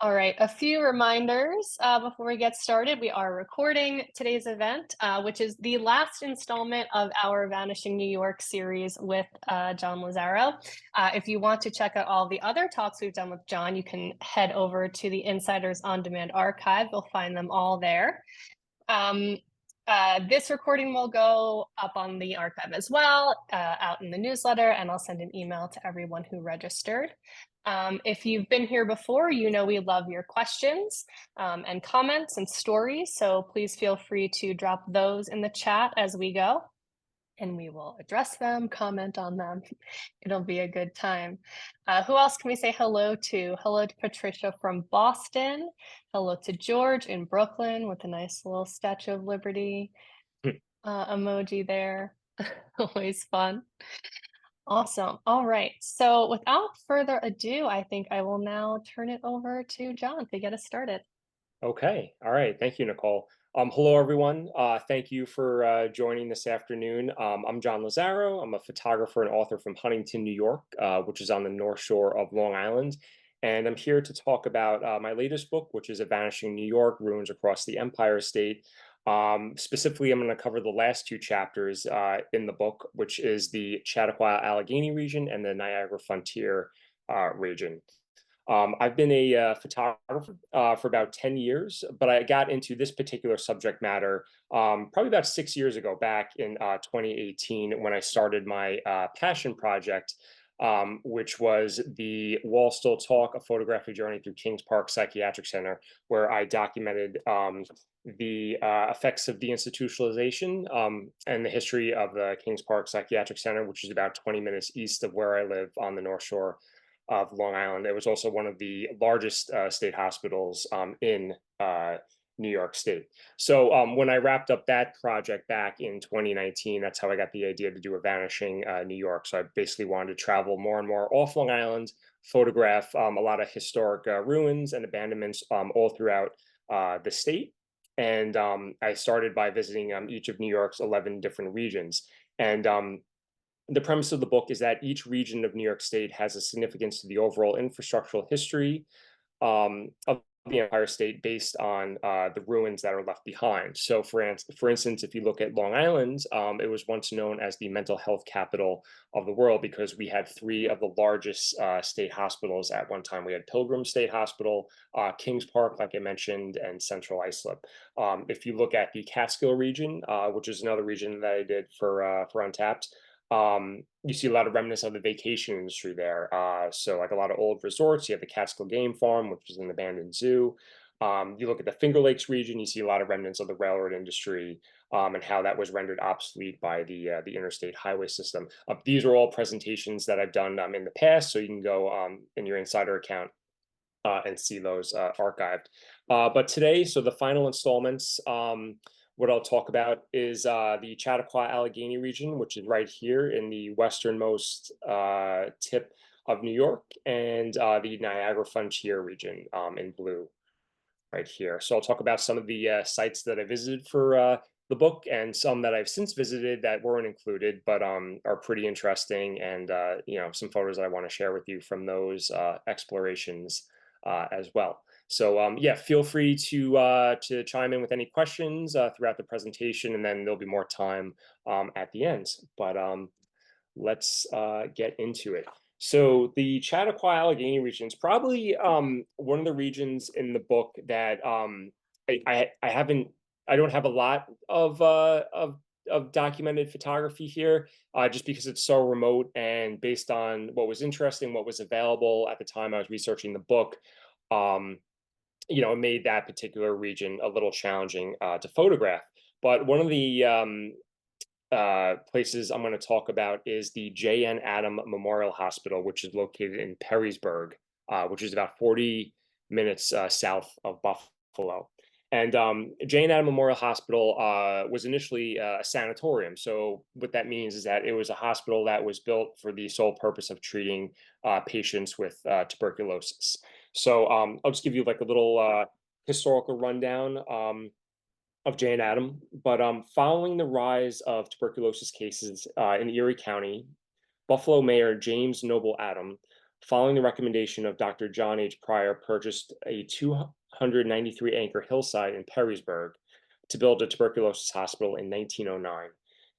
All right, a few reminders before we get started. We are recording today's event, which is the last installment of our Vanishing New York series with John Lazaro. If you want to check out all the other talks we've done with John, you can head over to the Insiders On Demand archive. You'll find them all there. Um, this recording will go up on the archive as well, out in the newsletter, and I'll send an email to everyone who registered. If you've been here before, you know we love your questions and comments and stories, so please feel free to drop those in the chat as we go, and we will address them, comment on them. It'll be a good time. Who else can we say hello to? Hello to Patricia from Boston. Hello to George in Brooklyn with a nice little Statue of Liberty emoji there. Always fun. Awesome. All right. So without further ado, I think I will now turn it over to John to get us started. Okay. All right. Thank you, Nicole. Hello, everyone. Thank you for joining this afternoon. I'm John Lazaro. I'm a photographer and author from Huntington, New York, which is on the North Shore of Long Island. And I'm here to talk about my latest book, which is A Vanishing New York, Ruins Across the Empire State. Specifically, I'm going to cover the last two chapters in the book, which is the Chautauqua Allegheny region and the Niagara Frontier region. I've been a photographer for about 10 years, but I got into this particular subject matter probably about 6 years ago, back in 2018, when I started my passion project, which was the Wall Still Talk, a photographic journey through Kings Park Psychiatric Center, where I documented the effects of deinstitutionalization and the history of the Kings Park Psychiatric Center, which is about 20 minutes east of where I live on the North Shore of Long Island. It was also one of the largest state hospitals in New York State. So when I wrapped up that project back in 2019, that's how I got the idea to do A Vanishing New York. So I basically wanted to travel more and more off Long Island, photograph a lot of historic ruins and abandonments all throughout the state. And I started by visiting each of New York's 11 different regions. And the premise of the book is that each region of New York State has a significance to the overall infrastructural history of the Empire State based on the ruins that are left behind. So, for instance, if you look at Long Island, it was once known as the mental health capital of the world because we had three of the largest state hospitals at one time. We had Pilgrim State Hospital, Kings Park, like I mentioned, and Central Islip. If you look at the Catskill region, which is another region that I did for Untapped, you see a lot of remnants of the vacation industry there. So like a lot of old resorts, you have the Catskill Game Farm, which is an abandoned zoo. You look at the Finger Lakes region, you see a lot of remnants of the railroad industry and how that was rendered obsolete by the interstate highway system. These are all presentations that I've done in the past, so you can go in your Insider account and see those archived. But today, so the final installments, what I'll talk about is the Chautauqua Allegheny region, which is right here in the westernmost tip of New York, and the Niagara Frontier region in blue right here. So I'll talk about some of the sites that I visited for the book and some that I've since visited that weren't included, but are pretty interesting, and some photos that I want to share with you from those explorations as well. So yeah, feel free to chime in with any questions throughout the presentation, and then there'll be more time at the end. But let's get into it. So the Chautauqua Allegheny region is probably one of the regions in the book that I don't have a lot of documented photography here, just because it's so remote and based on what was interesting, what was available at the time I was researching the book. It made that particular region a little challenging to photograph. But one of the places I'm going to talk about is the J.N. Adam Memorial Hospital, which is located in Perrysburg, which is about 40 minutes south of Buffalo. And J.N. Adam Memorial Hospital was initially a sanatorium. So what that means is that it was a hospital that was built for the sole purpose of treating patients with tuberculosis. So I'll just give you like a little historical rundown of J.N. Adam. But following the rise of tuberculosis cases in Erie County, Buffalo Mayor James Noble Adam following the recommendation of Dr. John H. Pryor, purchased a 293-acre hillside in Perrysburg to build a tuberculosis hospital in 1909.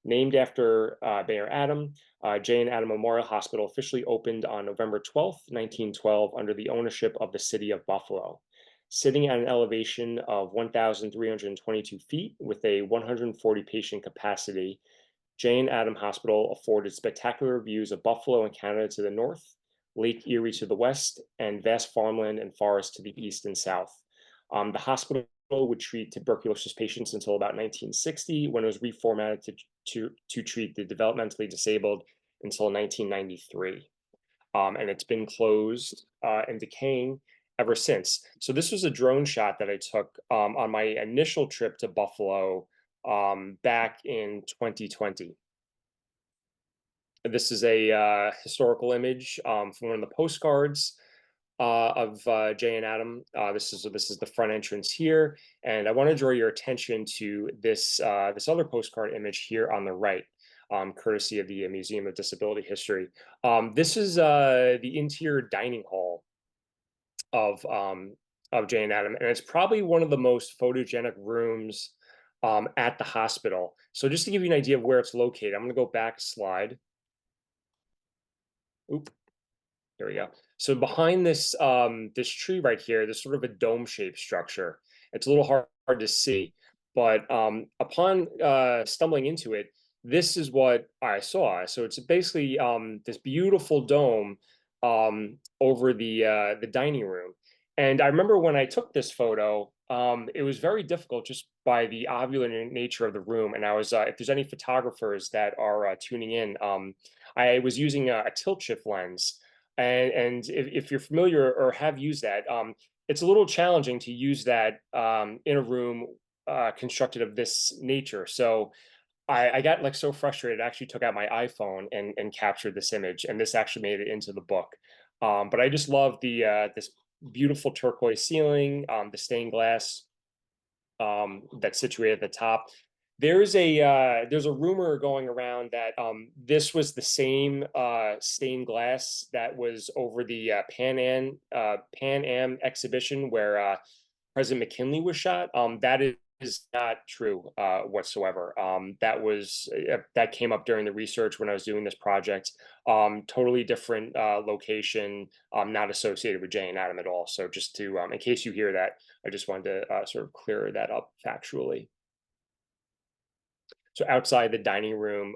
Named after Mayor Adam, J. and Adam Memorial Hospital officially opened on November 12th, 1912, under the ownership of the city of Buffalo. Sitting at an elevation of 1,322 feet with a 140 patient capacity, Jane Adam Hospital afforded spectacular views of Buffalo and Canada to the north, Lake Erie to the west, and vast farmland and forest to the east and south. The hospital would treat tuberculosis patients until about 1960, when it was reformatted to treat the developmentally disabled until 1993. And it's been closed and decaying ever since. So this was a drone shot that I took on my initial trip to Buffalo back in 2020. This is a historical image from one of the postcards of Jay and Adam. This is the front entrance here, and I want to draw your attention to this other postcard image here on the right, courtesy of the Museum of Disability History. This is the interior dining hall of Jay and Adam, and it's probably one of the most photogenic rooms at the hospital. So just to give you an idea of where it's located, I'm going to go back a slide. Oop, there we go. So behind this tree right here, there's sort of a dome-shaped structure. It's a little hard to see, but upon stumbling into it, this is what I saw. So it's basically this beautiful dome over the dining room. And I remember when I took this photo, it was very difficult just by the ovular nature of the room. And I was, if there's any photographers that are tuning in, I was using a tilt shift lens. And if you're familiar or have used that, it's a little challenging to use that in a room constructed of this nature. So I got like so frustrated, I actually took out my iPhone and captured this image, and this actually made it into the book. But I just love this beautiful turquoise ceiling, the stained glass that's situated at the top. There's a rumor going around that this was the same stained glass that was over the Pan Am exhibition where President McKinley was shot. That is not true whatsoever. That came up during the research when I was doing this project. Totally different location, not associated with Jay and Adam at all. So just to, in case you hear that, I just wanted to sort of clear that up factually. So outside the dining room,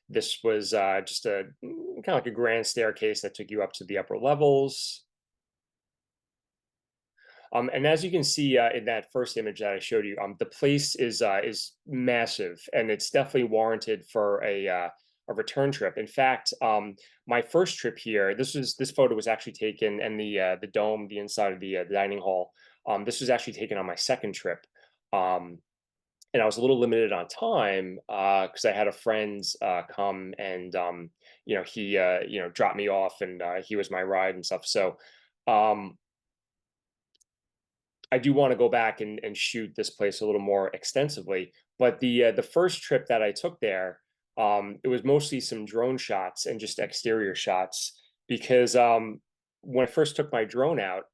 this was just a kind of like a grand staircase that took you up to the upper levels. And as you can see in that first image that I showed you, the place is massive, and it's definitely warranted for a return trip. In fact, my first trip here, this photo was actually taken, and the dome, the inside of the dining hall. This was actually taken on my second trip. And I was a little limited on time because I had a friend come and he dropped me off, and he was my ride and stuff. So I do want to go back and shoot this place a little more extensively. But the first trip that I took there, it was mostly some drone shots and just exterior shots because when I first took my drone out,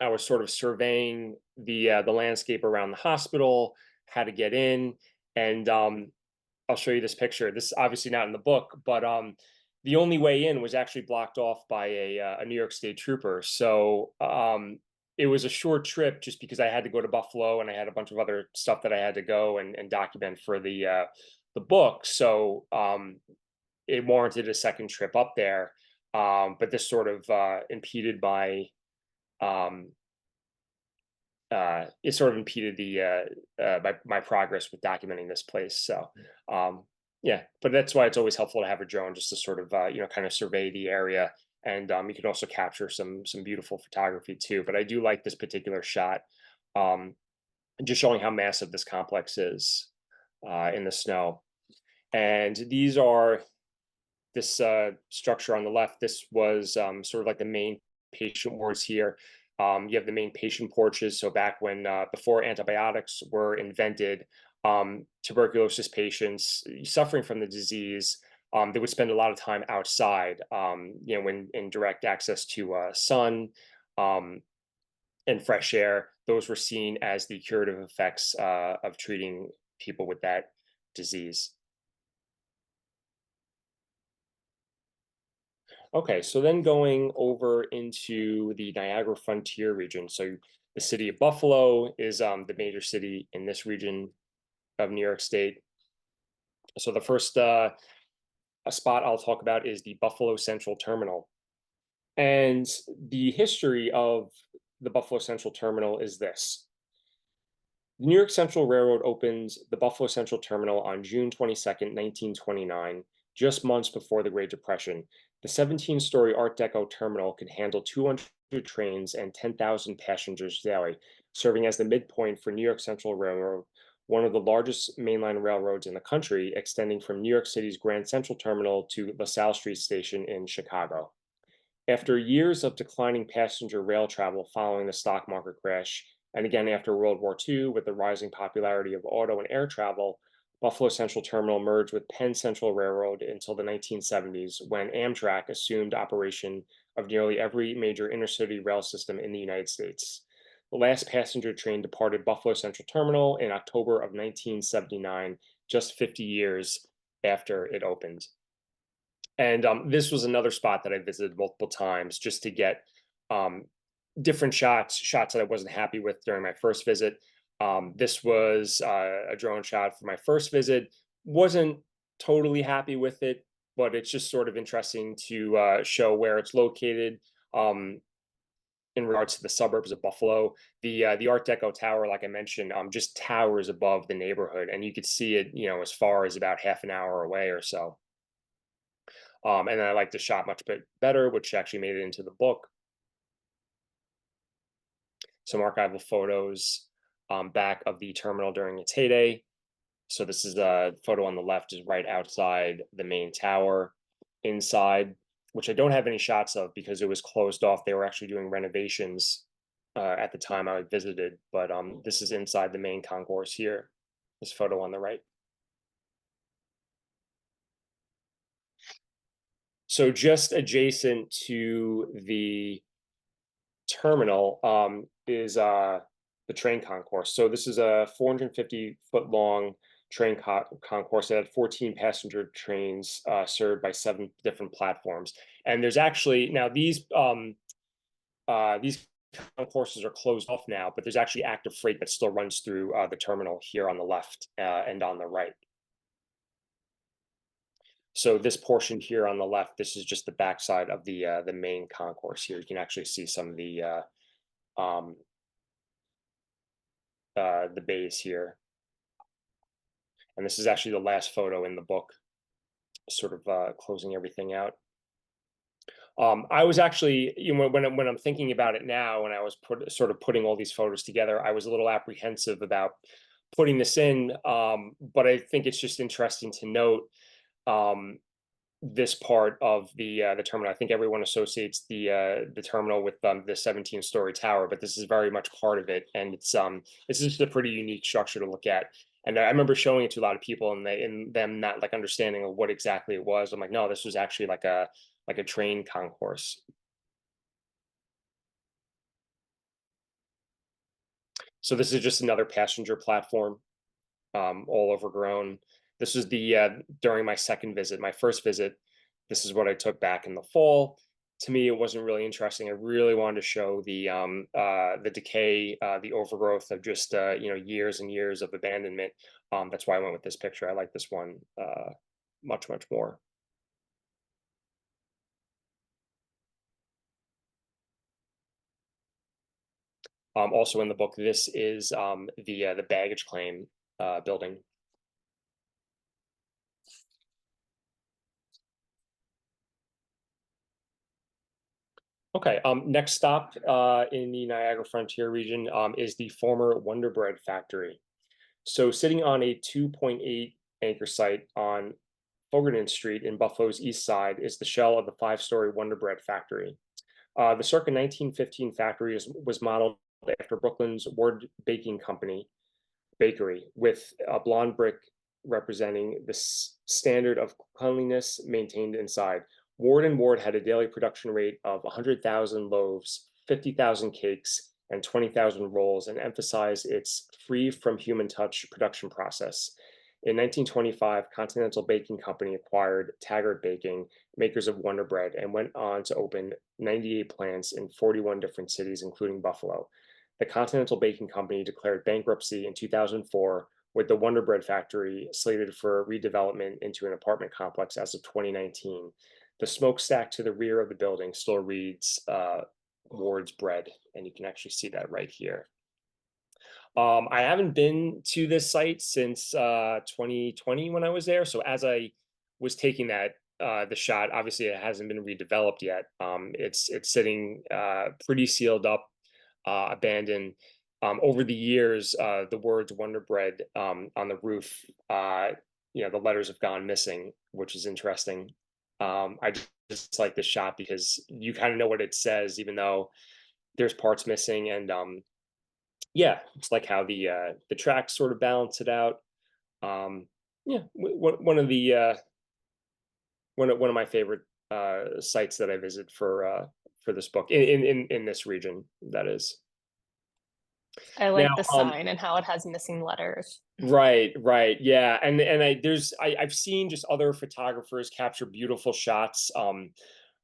I was sort of surveying the landscape around the hospital, how to get in, and I'll show you this picture. This is obviously not in the book, but the only way in was actually blocked off by a New York State trooper. So it was a short trip just because I had to go to Buffalo and I had a bunch of other stuff that I had to go and document for the book. So it warranted a second trip up there, but this sort of impeded my it sort of impeded my progress with documenting this place. So yeah, but that's why it's always helpful to have a drone just to sort of kind of survey the area, and you can also capture some beautiful photography too. But I do like this particular shot, just showing how massive this complex is in the snow. And these are this structure on the left. This was sort of like the main patient wards here. You have the main patient porches. So back when before antibiotics were invented, tuberculosis patients suffering from the disease they would spend a lot of time outside, when in direct access to sun um, and fresh air. Those were seen as the curative effects of treating people with that disease. Okay, so then going over into the Niagara Frontier region. So the city of Buffalo is the major city in this region of New York State. So the first a spot I'll talk about is the Buffalo Central Terminal. And the history of the Buffalo Central Terminal is this. The New York Central Railroad opened the Buffalo Central Terminal on June 22nd, 1929, just months before the Great Depression. The 17-story Art Deco terminal could handle 200 trains and 10,000 passengers daily, serving as the midpoint for New York Central Railroad, one of the largest mainline railroads in the country, extending from New York City's Grand Central Terminal to LaSalle Street Station in Chicago. After years of declining passenger rail travel following the stock market crash, and again after World War II with the rising popularity of auto and air travel, Buffalo Central Terminal merged with Penn Central Railroad until the 1970s when Amtrak assumed operation of nearly every major intercity rail system in the United States. The last passenger train departed Buffalo Central Terminal in October of 1979, just 50 years after it opened. And this was another spot that I visited multiple times just to get um, different shots that I wasn't happy with during my first visit. This was a drone shot for my first visit. Wasn't totally happy with it, but it's just sort of interesting to show where it's located in regards to the suburbs of Buffalo. The Art Deco tower, like I mentioned, just towers above the neighborhood, and you could see it, as far as about half an hour away or so. And then I liked the shot much better, which actually made it into the book. Some archival photos back of the terminal during its heyday. So this is a photo on the left is right outside the main tower. Inside, which I don't have any shots of because it was closed off. They were actually doing renovations at the time I visited. But this is inside the main concourse here. This photo on the right. So just adjacent to the terminal is the train concourse. So this is a 450-foot long train concourse that had 14 passenger trains served by 7 different platforms. And there's actually now these concourses are closed off now, but there's actually active freight that still runs through the terminal here on the left and on the right. So this portion here on the left, this is just the backside of the main concourse here. You can actually see some of um, the bays here. And this is actually the last photo in the book, sort of closing everything out. I was actually, when I'm thinking about it now, when I was sort of putting all these photos together, I was a little apprehensive about putting this in, but I think it's just interesting to note um, this part of the terminal. I think everyone associates the terminal with the 17-story tower, but this is very much part of it, and it's just a pretty unique structure to look at. And I remember showing it to a lot of people, and them not like understanding of what exactly it was. I'm like, no, this was actually like a train concourse. So this is just another passenger platform, all overgrown. This was the during my second visit. My first visit, this is what I took back in the fall. To me, it wasn't really interesting. I really wanted to show the decay, the overgrowth of just years and years of abandonment. That's why I went with this picture. I like this one much more. Also in the book, this is the baggage claim building. Okay, next stop in the Niagara Frontier region is the former Wonder Bread factory. So sitting on a 2.8 acre site on Fogarden Street in Buffalo's east side is the shell of the 5-story Wonder Bread factory. The circa 1915 factory was modeled after Brooklyn's Ward Baking Company bakery with a blonde brick representing the standard of cleanliness maintained inside. Ward and Ward had a daily production rate of 100,000 loaves, 50,000 cakes, and 20,000 rolls, and emphasized its free from human touch production process. In 1925, Continental Baking Company acquired Taggart Baking, makers of Wonder Bread, and went on to open 98 plants in 41 different cities, including Buffalo. The Continental Baking Company declared bankruptcy in 2004, with the Wonder Bread factory slated for redevelopment into an apartment complex as of 2019. The smokestack to the rear of the building still reads Ward's Bread, and you can actually see that right here. I haven't been to this site since 2020 when I was there. So as I was taking that the shot, obviously it hasn't been redeveloped yet. It's sitting pretty sealed up, abandoned. Over the years, the words Wonder Bread on the roof, the letters have gone missing, which is interesting. I just like this shot because you kind of know what it says, even though there's parts missing, and yeah, it's like how the tracks sort of balance it out. Yeah, one of the one of my favorite sites that I visit for this book in this region. That is I now. like the sign and how it has missing letters. Right, yeah, and I've seen just other photographers capture beautiful shots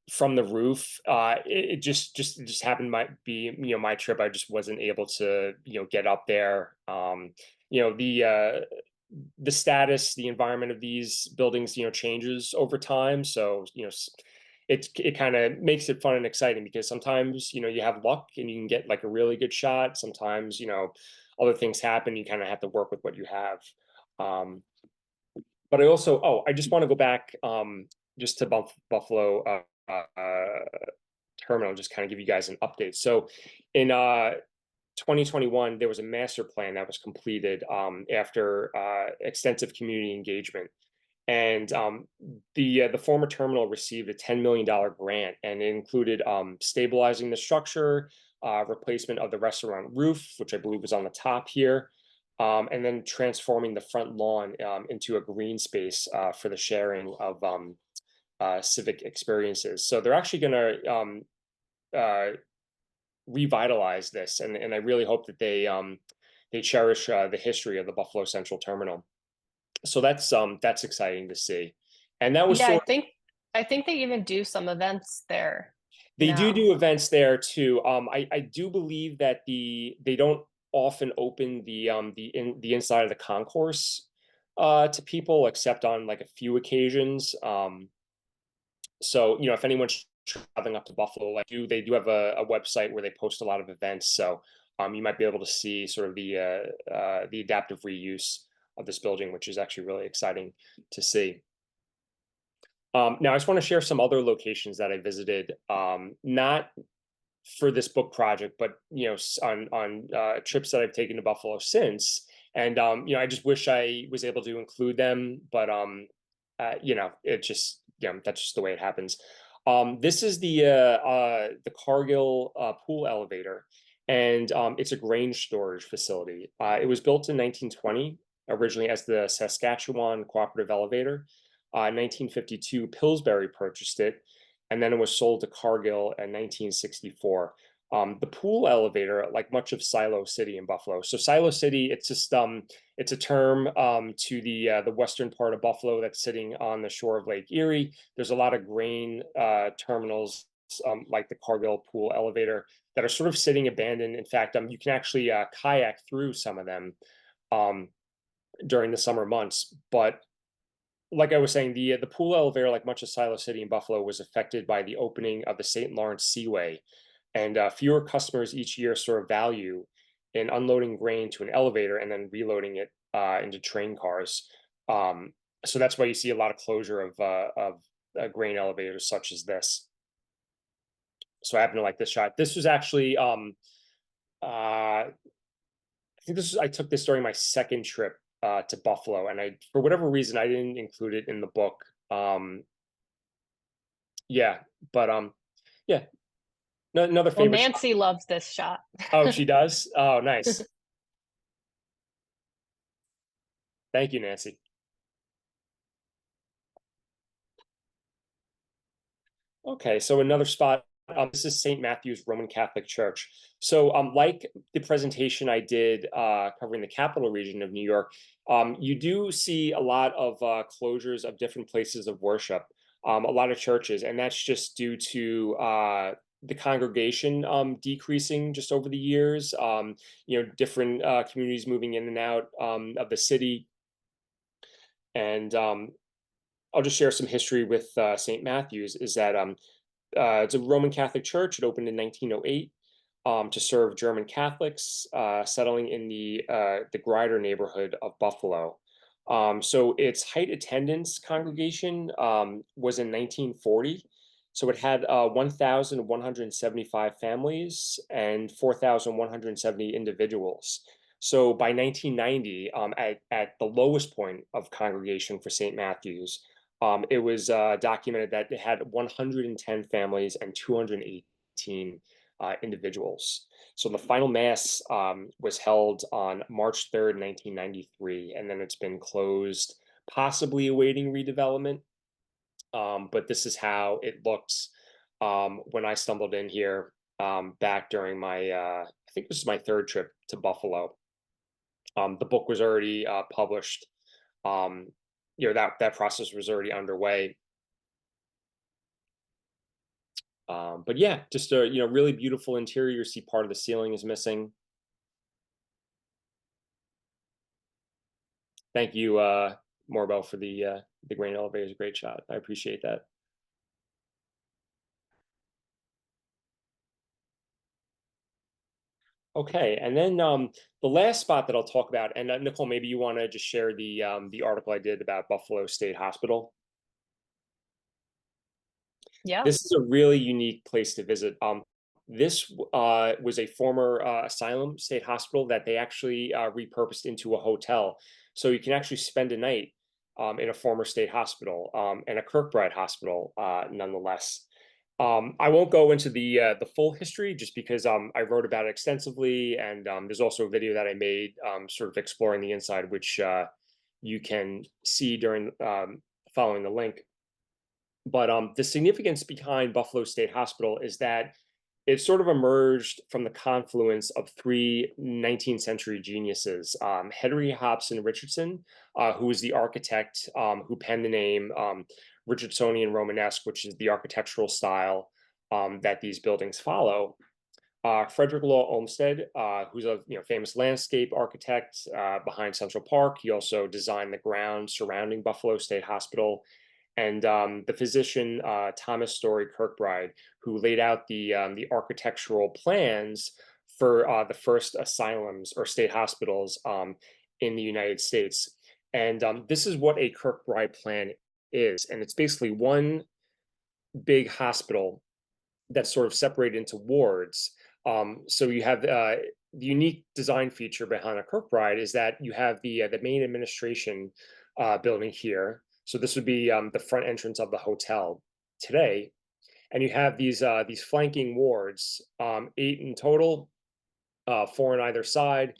from the roof. It just happened might be my trip. I just wasn't able to get up there. You know the status, the environment of these buildings changes over time. So it kind of makes it fun and exciting because sometimes you have luck and you can get like a really good shot. Sometimes other things happen. You kind of have to work with what you have. Um, but I just want to go back just to Buffalo terminal, just kind of give you guys an update. So in 2021, there was a master plan that was completed after extensive community engagement. And the former terminal received a $10 million grant, and it included stabilizing the structure, replacement of the restaurant roof, which I believe was on the top here, and then transforming the front lawn into a green space for the sharing of civic experiences. So they're actually going to revitalize this, and I really hope that they cherish the history of the Buffalo Central Terminal. So that's exciting to see. And that was Yeah, I sort of, think I think they even do some events there they do now. do events there too. I do believe that they don't often open the inside of the concourse to people except on like a few occasions. So if anyone's traveling up to Buffalo, like they do have a website where they post a lot of events. So you might be able to see sort of the adaptive reuse of this building, which is actually really exciting to see. Now, I just want to share some other locations that I visited, not for this book project, but on trips that I've taken to Buffalo since. And I just wish I was able to include them, but it just that's just the way it happens. This is the Cargill pool elevator, and it's a grain storage facility. It was built in 1920, originally as the Saskatchewan Cooperative Elevator. 1952, Pillsbury purchased it, and then it was sold to Cargill in 1964. The pool elevator, like much of Silo City in Buffalo. So Silo City, it's just it's a term to the western part of Buffalo that's sitting on the shore of Lake Erie. There's a lot of grain terminals like the Cargill pool elevator that are sort of sitting abandoned. In fact, you can actually kayak through some of them during the summer months. But like I was saying, the pool elevator, like much of Silo City in Buffalo, was affected by the opening of the St. Lawrence Seaway, and fewer customers each year saw value in unloading grain to an elevator and then reloading it into train cars. So that's why you see a lot of closure of grain elevators such as this. So I happen to like this shot. This was actually I think I took this during my second trip to Buffalo, and for whatever reason I didn't include it in the book. Yeah, but yeah, another Well, favorite shot. Nancy loves this shot. Oh, she does. Oh, nice. Thank you, Nancy. Okay, so another spot. This is St. Matthew's Roman Catholic Church. So, like the presentation I did covering the capital region of New York, you do see a lot of closures of different places of worship, a lot of churches, and that's just due to the congregation decreasing just over the years. Different communities moving in and out of the city, and I'll just share some history with St. Matthew's. Is that it's a Roman Catholic church. It opened in 1908 to serve German Catholics settling in the Grider neighborhood of Buffalo. So its height attendance congregation was in 1940. So it had 1,175 families and 4,170 individuals. So by 1990, at the lowest point of congregation for St. Matthew's, it was documented that it had 110 families and 218 individuals. So the final mass was held on March 3rd, 1993, and then it's been closed, possibly awaiting redevelopment. But this is how it looked when I stumbled in here back during I think this is my third trip to Buffalo. The book was already published. Um, that process was already underway. But yeah, just a really beautiful interior. You see part of the ceiling is missing. Thank you, Morbell, for the grain elevator. Is a great shot. I appreciate that. Okay, and then the last spot that I'll talk about, and Nicole, maybe you want to just share the article I did about Buffalo State Hospital. Yeah. This is a really unique place to visit. This was a former asylum state hospital that they actually repurposed into a hotel. So you can actually spend a night in a former state hospital and a Kirkbride hospital, nonetheless. I won't go into the full history just because I wrote about it extensively, and there's also a video that I made sort of exploring the inside, which you can see during following the link. But the significance behind Buffalo State Hospital is that it sort of emerged from the confluence of three 19th century geniuses, Henry Hobson Richardson, who was the architect who penned the name Richardsonian Romanesque, which is the architectural style that these buildings follow. Frederick Law Olmsted, who's a famous landscape architect behind Central Park. He also designed the grounds surrounding Buffalo State Hospital, and the physician Thomas Story Kirkbride, who laid out the architectural plans for the first asylums or state hospitals in the United States. And this is what a Kirkbride plan is, and it's basically one big hospital that's sort of separated into wards. So you have the unique design feature behind a Kirkbride is that you have the main administration building here. So this would be the front entrance of the hotel today, and you have these flanking wards, 8 in total, 4 on either side,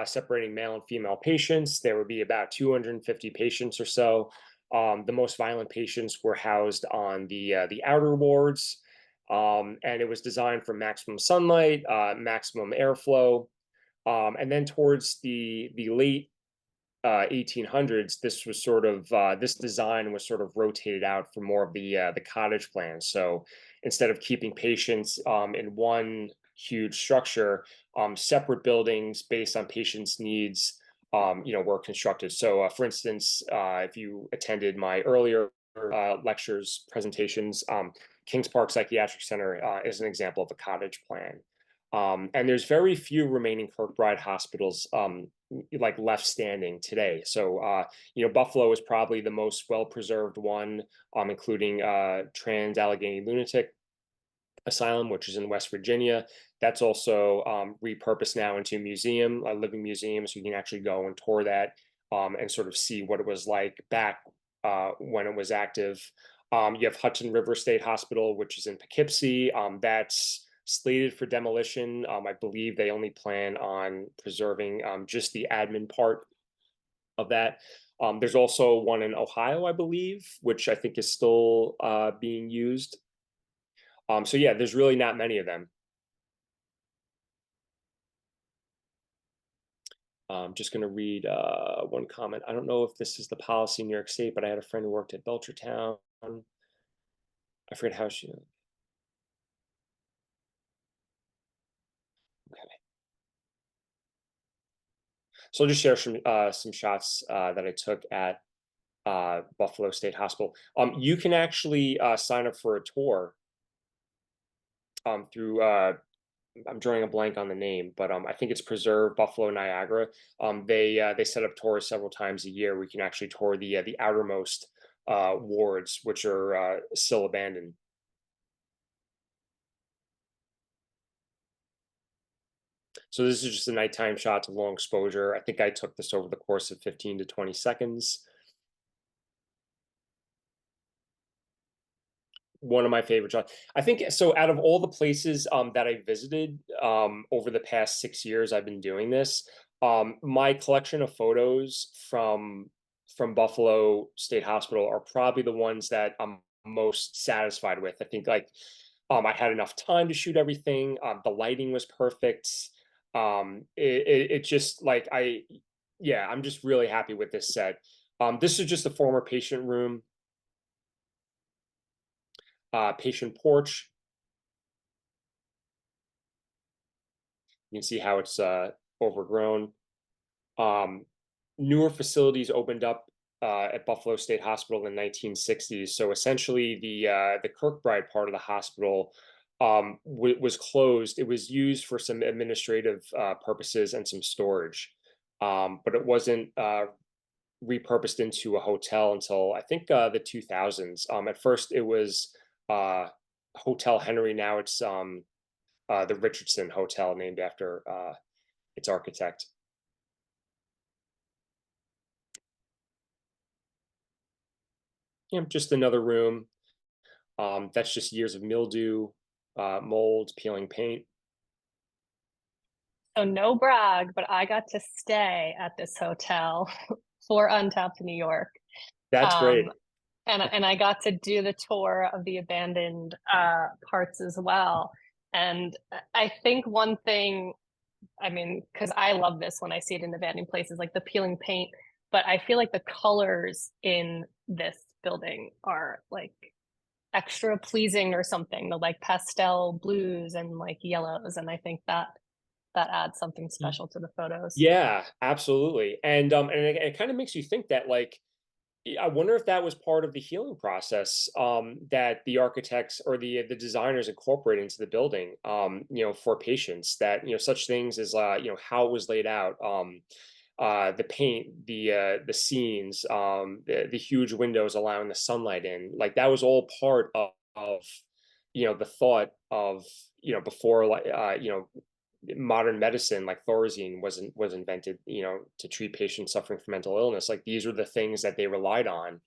separating male and female patients. There would be about 250 patients or so. The most violent patients were housed on the outer wards, and it was designed for maximum sunlight, maximum airflow, and then towards the late 1800s, this was sort of this design was sort of rotated out for more of the cottage plan. So instead of keeping patients in one huge structure, separate buildings based on patients' needs, were constructed. So, for instance, if you attended my earlier lectures presentations, Kings Park Psychiatric Center is an example of a cottage plan. And there's very few remaining Kirkbride hospitals like left standing today. So, Buffalo is probably the most well-preserved one, including Trans Allegheny Lunatic Asylum, which is in West Virginia. That's also repurposed now into a museum, a living museum, so you can actually go and tour that and sort of see what it was like back when it was active. You have Hudson River State Hospital, which is in Poughkeepsie. That's slated for demolition. I believe they only plan on preserving just the admin part of that. There's also one in Ohio, I believe, which I think is still being used. So yeah, there's really not many of them. I'm just going to read one comment. I don't know if this is the policy in New York State, but I had a friend who worked at Belchertown. I forget how she. Okay. So I'll just share some shots that I took at Buffalo State Hospital. You can actually sign up for a tour through. I'm drawing a blank on the name, but I think it's Preserve Buffalo Niagara. They set up tours several times a year. We can actually tour the outermost wards, which are still abandoned. So this is just a nighttime shot to long exposure. I think I took this over the course of 15 to 20 seconds. One of my favorite shots. I think so. Out of all the places that I visited over the past 6 years, I've been doing this. My collection of photos from Buffalo State Hospital are probably the ones that I'm most satisfied with. I think like I had enough time to shoot everything. The lighting was perfect. It just like yeah, I'm just really happy with this set. This is just a former patient room. Patient porch. You can see how it's overgrown. Um, Newer facilities opened up at Buffalo State Hospital in the 1960s. So essentially, the Kirkbride part of the hospital was closed. It was used for some administrative purposes and some storage, but it wasn't repurposed into a hotel until I think the 2000s. At first, it was Hotel Henry. Now it's the Richardson Hotel, named after its architect. Yeah, just another room. That's just years of mildew, mold, peeling paint. So no brag, but I got to stay at this hotel for Untapped New York. That's Um, great. and I got to do the tour of the abandoned parts as well. And I think one thing, I mean, because I love this when I see it in abandoned places, like the peeling paint, but I feel like the colors in this building are like extra pleasing or something. The like pastel blues and like yellows, and I think that adds something special to the photos. Yeah, absolutely. And it kind of makes you think that like I wonder if that was part of the healing process that the architects or the designers incorporate into the building, for patients. That such things as how it was laid out, the paint, the scenes, the huge windows allowing the sunlight in. Like that was all part of the thought of before like modern medicine like thorazine was invented to treat patients suffering from mental illness. Like these are the things that they relied on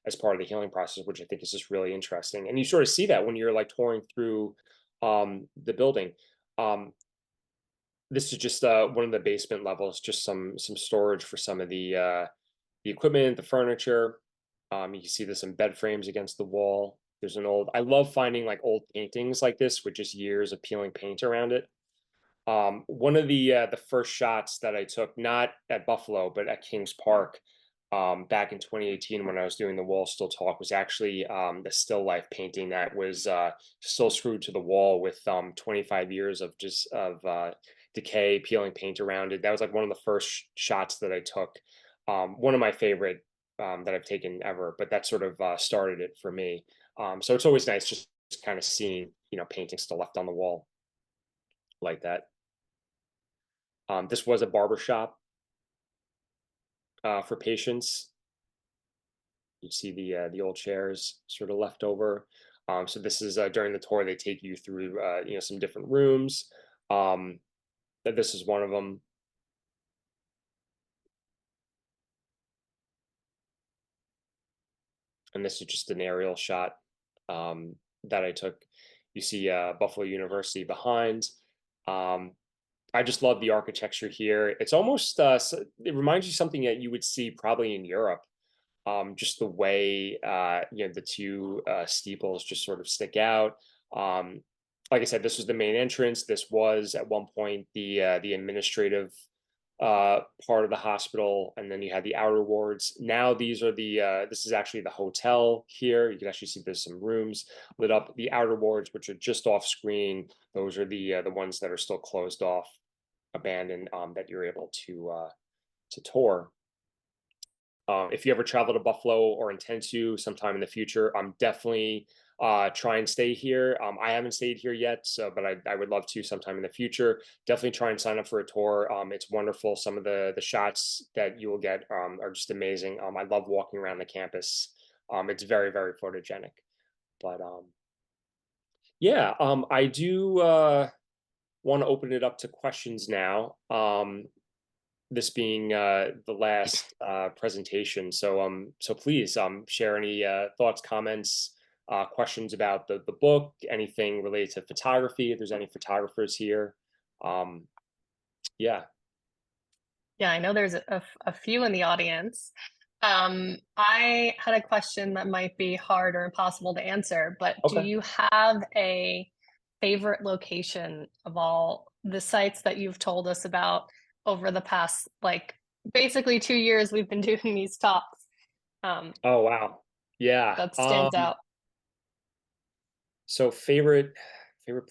as part of the healing process, which I think is just really interesting. And you sort of see that when you're like touring through the building. This is just one of the basement levels, just some storage for some of the equipment, the furniture. You can see there's some bed frames against the wall. There's an old, I love finding like old paintings like this with just years of peeling paint around it. One of the first shots that I took, not at Buffalo, but at Kings Park, back in 2018 when I was doing the Wall Still Talk, was actually the still life painting that was still screwed to the wall with 25 years of just of decay, peeling paint around it. That was like one of the first shots that I took. One of my favorite that I've taken ever, but that sort of started it for me. So it's always nice just kind of seeing paintings still left on the wall like that. This was a barber shop for patients. You see the old chairs sort of left over. So this is during the tour they take you through some different rooms. This is one of them, and this is just an aerial shot that I took. You see Buffalo University behind. Um, I just love the architecture here. It's almost it reminds you something that you would see probably in Europe. Just the way the two steeples just sort of stick out. Um, like I said, this was the main entrance. This was at one point the administrative part of the hospital, and then you had the outer wards. Now these are this is actually the hotel here. You can actually see there's some rooms lit up. The outer wards, which are just off screen, those are the ones that are still closed off, abandoned, that you're able to tour. If you ever travel to Buffalo or intend to sometime in the future, definitely try and stay here. I haven't stayed here yet, so but I would love to sometime in the future. Definitely try and sign up for a tour. It's wonderful. Some of the shots that you will get are just amazing. I love walking around the campus. It's very, very photogenic. But yeah, I do want to open it up to questions now. This being the last presentation. So please share any thoughts, comments, questions about the book, anything related to photography, if there's any photographers here. Um, yeah. Yeah, I know there's a few in the audience. I had a question that might be hard or impossible to answer, but do Okay. you have a favorite location of all the sites that you've told us about over the past, like, basically 2 years we've been doing these talks, um, Oh wow. Yeah. that stands out? So favorite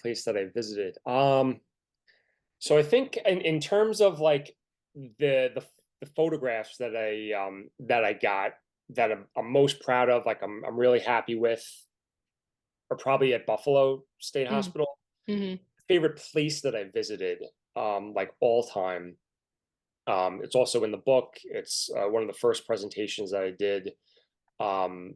place that I visited. So I think in terms of like the photographs that I got that I'm most proud of, like I'm really happy with, are probably at Buffalo State Mm, Hospital. mhm, Favorite place that I visited, like all time. It's also in the book. It's one of the first presentations that I did um,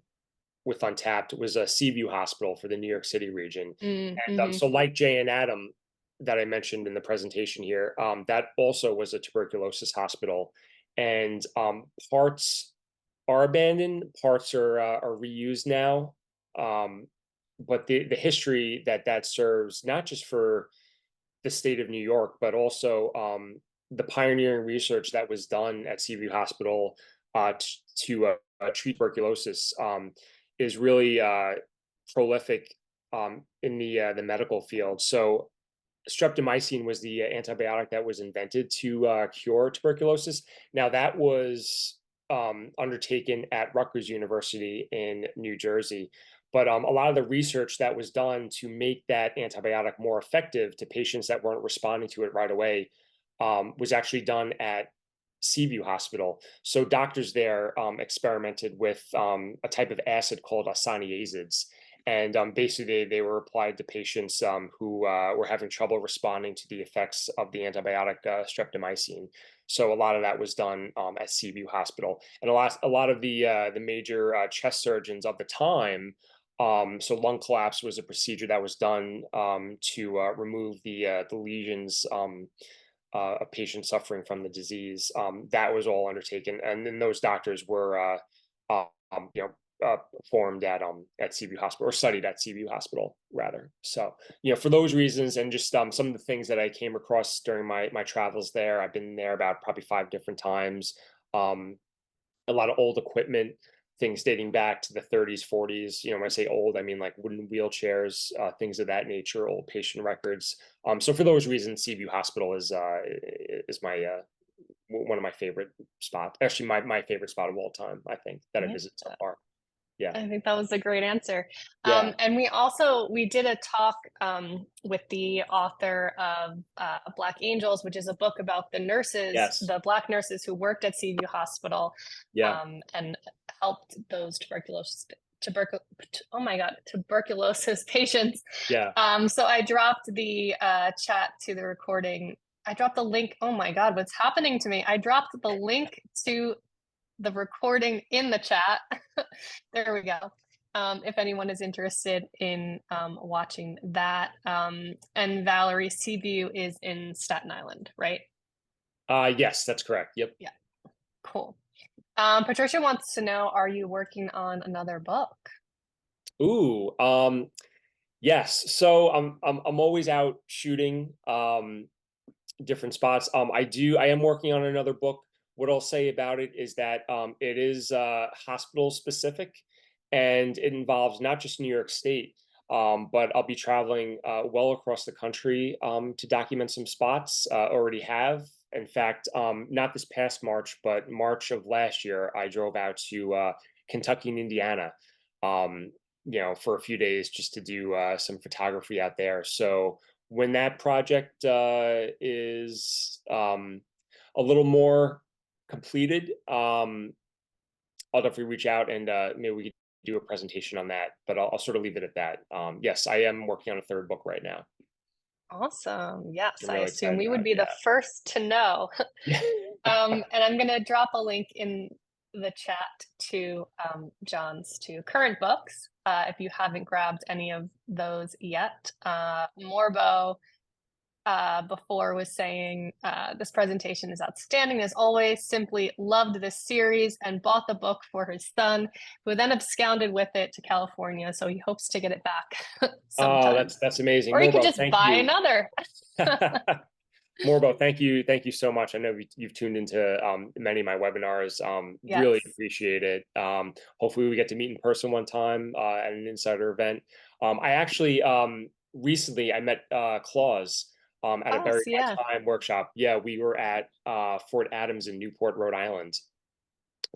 with Untapped was a Seaview Hospital for the New York City region. And mhm, so, like Jay and Adam that I mentioned in the presentation here, that also was a tuberculosis hospital, and parts are abandoned, parts are reused now. Um, but the history that serves not just for the state of New York, but also the pioneering research that was done at Seaview Hospital to treat tuberculosis is really prolific in the medical field. So streptomycin was the antibiotic that was invented to cure tuberculosis. Now that was undertaken at Rutgers University in New Jersey. But a lot of the research that was done to make that antibiotic more effective to patients that weren't responding to it right away was actually done at Seaview Hospital. So doctors there experimented with a type of acid called asaniazids, and basically they were applied to patients who were having trouble responding to the effects of the antibiotic streptomycin. So a lot of that was done at Seaview Hospital, and a lot of the major chest surgeons of the time. So lung collapse was a procedure that was done to remove the lesions of patients suffering from the disease. That was all undertaken, and then those doctors were, formed at Seaview Hospital, or studied at Seaview Hospital rather. So for those reasons, and just some of the things that I came across during my travels there. I've been there about probably 5 different times. Um, a lot of old equipment, things dating back to the 30s, 40s. When I say old, I mean like wooden wheelchairs, things of that nature, old patient records. So for those reasons, Seaview Hospital is my one of my favorite spots. Actually, my favorite spot of all time, I think, that I yeah. visited so far. Yeah. I think that was a great answer. Yeah. And we did a talk with the author of Black Angels, which is a book about the nurses, Yes. the Black nurses who worked at Seaview Hospital Yeah. and helped those oh my God, tuberculosis patients. Yeah. So I dropped the chat to the recording. I dropped the link. Oh my God, what's happening to me? I dropped the link to the recording in the chat. There we go. If anyone is interested in watching that. And Valerie, Seaview is in Staten Island, right? Yes, that's correct. Yep. Yeah, cool. Patricia wants to know, are you working on another book? Ooh. Yes. So I'm always out shooting. Different spots. I am working on another book. What I'll say about it is that it is hospital specific, and it involves not just New York State. but I'll be traveling well across the country to document some spots. Already have. In fact, not this past March, but March of last year, I drove out to Kentucky and Indiana, for a few days just to do some photography out there. So when that project is a little more completed, I'll definitely reach out and maybe we could do a presentation on that. But I'll sort of leave it at that. Yes, I am working on a third book right now. Awesome. Yes, I'm I really assume excited we would about be the first to know. it. And I'm going to drop a link in the chat to John's two current books. If you haven't grabbed any of those yet, Morbo before was saying this presentation is outstanding as always. Simply loved this series and bought the book for his son, who then absconded with it to California. So he hopes to get it back Oh, sometime. that's amazing. Or you could Morbo, just thank buy you. another. Morbo, thank you so much. I know you've tuned into many of my webinars. Really Yes. appreciate it. Hopefully we get to meet in person one time at an insider event. I actually recently I met Claus at a Oh, Buried so by yeah. Time workshop. Yeah, we were at Fort Adams in Newport, Rhode Island.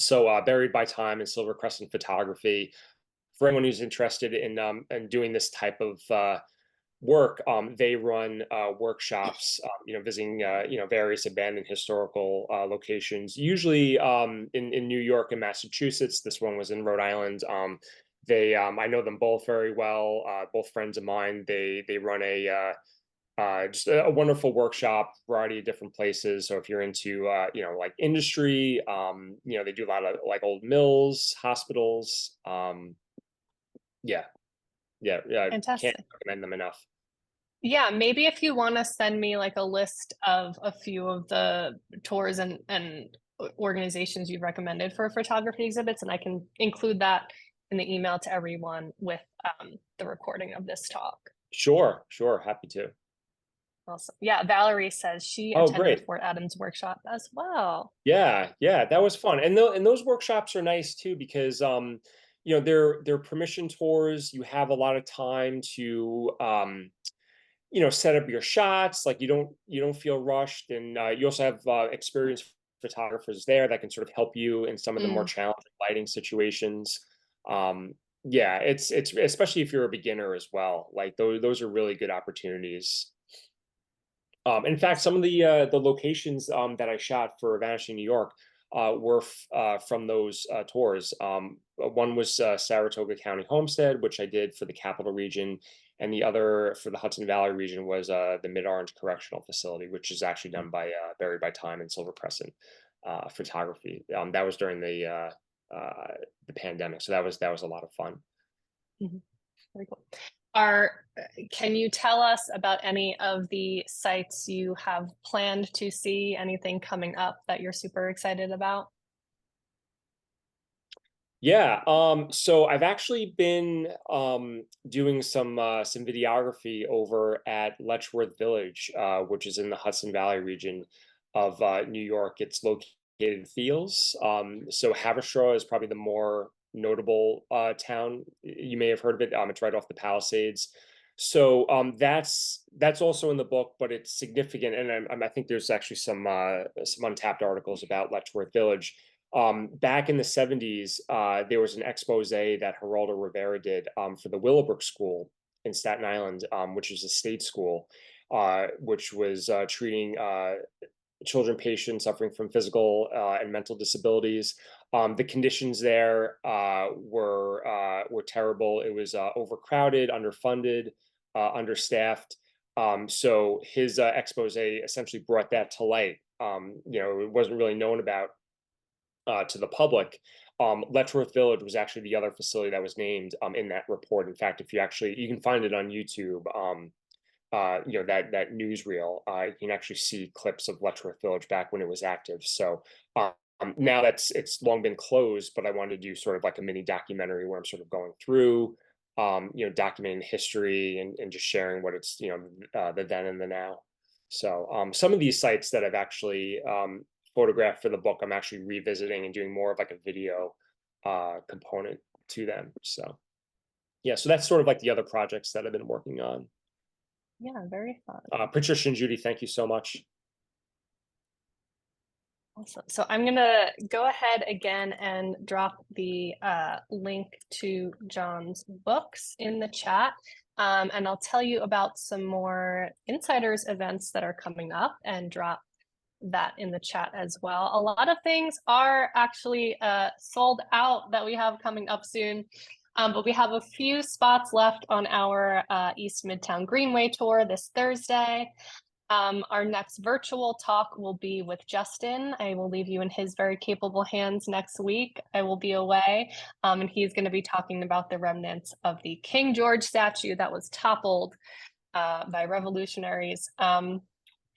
So Buried by Time and Silver Crescent photography. For anyone who's interested in doing this type of work, they run workshops, visiting various abandoned historical locations, usually in New York and Massachusetts. This one was in Rhode Island. I know them both very well, both friends of mine. They run just a wonderful workshop, variety of different places. So if you're into like industry, they do a lot of like old mills, hospitals. Yeah, yeah, can't Fantastic. recommend them enough. Yeah, maybe if you want to send me like a list of a few of the tours and organizations you've recommended for photography exhibits, and I can include that in the email to everyone with the recording of this talk. Sure, happy to. Awesome. Yeah, Valerie says she Oh, attended great. Fort Adams workshop as well. Yeah, that was fun. And those workshops are nice too because they're permission tours. You have a lot of time to set up your shots. Like you don't feel rushed, and you also have experienced photographers there that can sort of help you in some of the more Mm, challenging lighting situations. Um, yeah, it's especially if you're a beginner as well. Like those are really good opportunities. In fact, some awesome. of the locations that I shot for Vanishing New York were from those tours. One was Saratoga County Homestead, which I did for the Capital Region, and the other for the Hudson Valley region was the Mid Orange Correctional Facility, which is actually done by Buried by Time and Silver Crescent photography. That was during the pandemic, so that was a lot of fun. Mhm. Very cool. Are Can you tell us about any of the sites you have planned to see? Anything coming up that you're super excited about? Yeah, so I've actually been doing some videography over at Letchworth Village, which is in the Hudson Valley region of New York. It's located in Thiels. So Haverstraw is probably the more notable town. You may have heard of it. It's right off the Palisades. So that's also in the book, but it's significant, and I think there's actually some untapped articles about Letchworth Village. Back in the 70s, there was an expose that Geraldo Rivera did for the Willowbrook School in Staten Island, which is a state school, which was treating children patients suffering from physical and mental disabilities. The conditions there were terrible. It was overcrowded, underfunded, understaffed. So his expose essentially brought that to light. It wasn't really known about to the public. Letchworth Village was actually the other facility that was named in that report. In fact, if you can find it on YouTube. That newsreel. You can actually see clips of Letchworth Village back when it was active. So now it's long been closed, but I wanted to do sort of like a mini documentary where I'm sort of going through, documenting history and just sharing what it's the then and the now. So some of these sites that I've actually photographed for the book, I'm actually revisiting and doing more of like a video component to them. So Yeah, so that's sort of like the other projects that I've been working on. Yeah, very fun. Patricia and Judy, thank you so much. Awesome. So I'm gonna go ahead again and drop the link to John's books in the chat. And I'll tell you about some more Insiders events that are coming up and drop that in the chat as well. A lot of things are actually sold out that we have coming up soon. But we have a few spots left on our East Midtown Greenway tour this Thursday. Our next virtual talk will be with Justin. I will leave you in his very capable hands next week. I will be away, and he's going to be talking about the remnants of the King George statue that was toppled by revolutionaries.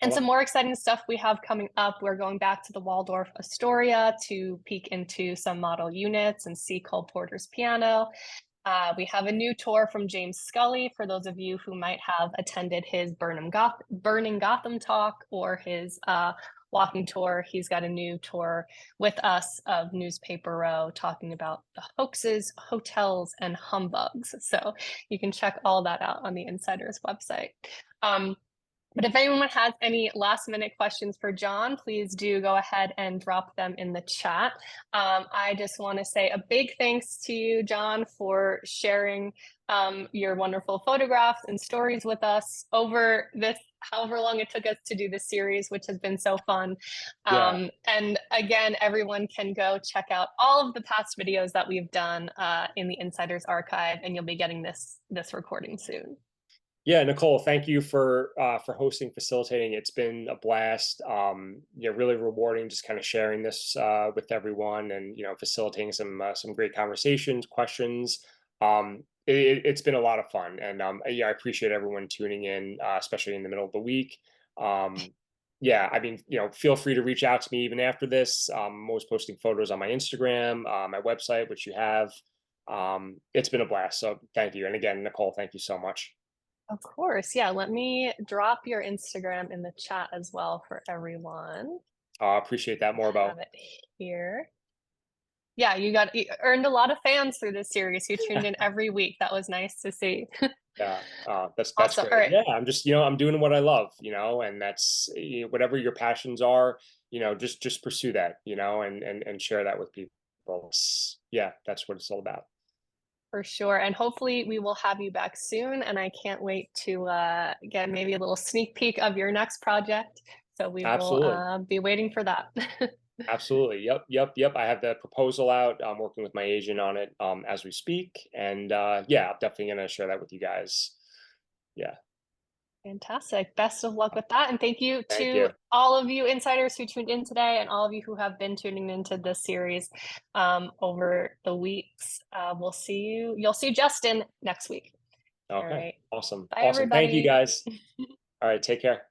And some more exciting stuff we have coming up. We're going back to the Waldorf Astoria to peek into some model units and see Cole Porter's piano. We have a new tour from James Scully for those of you who might have attended his Burning Gotham talk or his walking tour. He's got a new tour with us of Newspaper Row talking about the hoaxes, hotels, and humbugs. So you can check all that out on the Insiders website. But if anyone has any last minute questions for John, please do go ahead and drop them in the chat. I just want to say a big thanks to you, John, for sharing your wonderful photographs and stories with us over this, however long it took us to do this series, which has been so fun. And again, everyone can go check out all of the past videos that we've done in the Insiders archive, and you'll be getting this recording soon. Yeah, Nicole, thank you for hosting, facilitating. It's been a blast. Really rewarding just kind of sharing this with everyone, and facilitating some great conversations, questions. It's been a lot of fun, and I appreciate everyone tuning in, especially in the middle of the week. Yeah, I mean, feel free to reach out to me even after this. I'm always posting photos on my Instagram, my website, which you have. It's been a blast, so thank you. And again, Nicole, thank you so much. Of course. Yeah. Let me drop your Instagram in the chat as well for everyone. Appreciate that, Morbo. Have it here. Yeah, you earned a lot of fans through this series who tuned in every week. That was nice to see. Yeah, that's Awesome. great. All right. Yeah, I'm just I'm doing what I love, and that's whatever your passions are, just pursue that, and share that with people. Yeah, that's what it's all about. For sure. And hopefully we will have you back soon. And I can't wait to get maybe a little sneak peek of your next project. So we will be waiting for that. Absolutely. Yep. I have the proposal out. I'm working with my agent on it as we speak. And yeah, I'm definitely going to share that with you guys. Yeah. Fantastic. Best of luck with that. And thank you Thank to you. all of you insiders who tuned in today and all of you who have been tuning into this series over the weeks. We'll see you. You'll see Justin next week. Okay. All right. Awesome. Bye, Awesome. Thank you, everybody. guys. All right. Take care.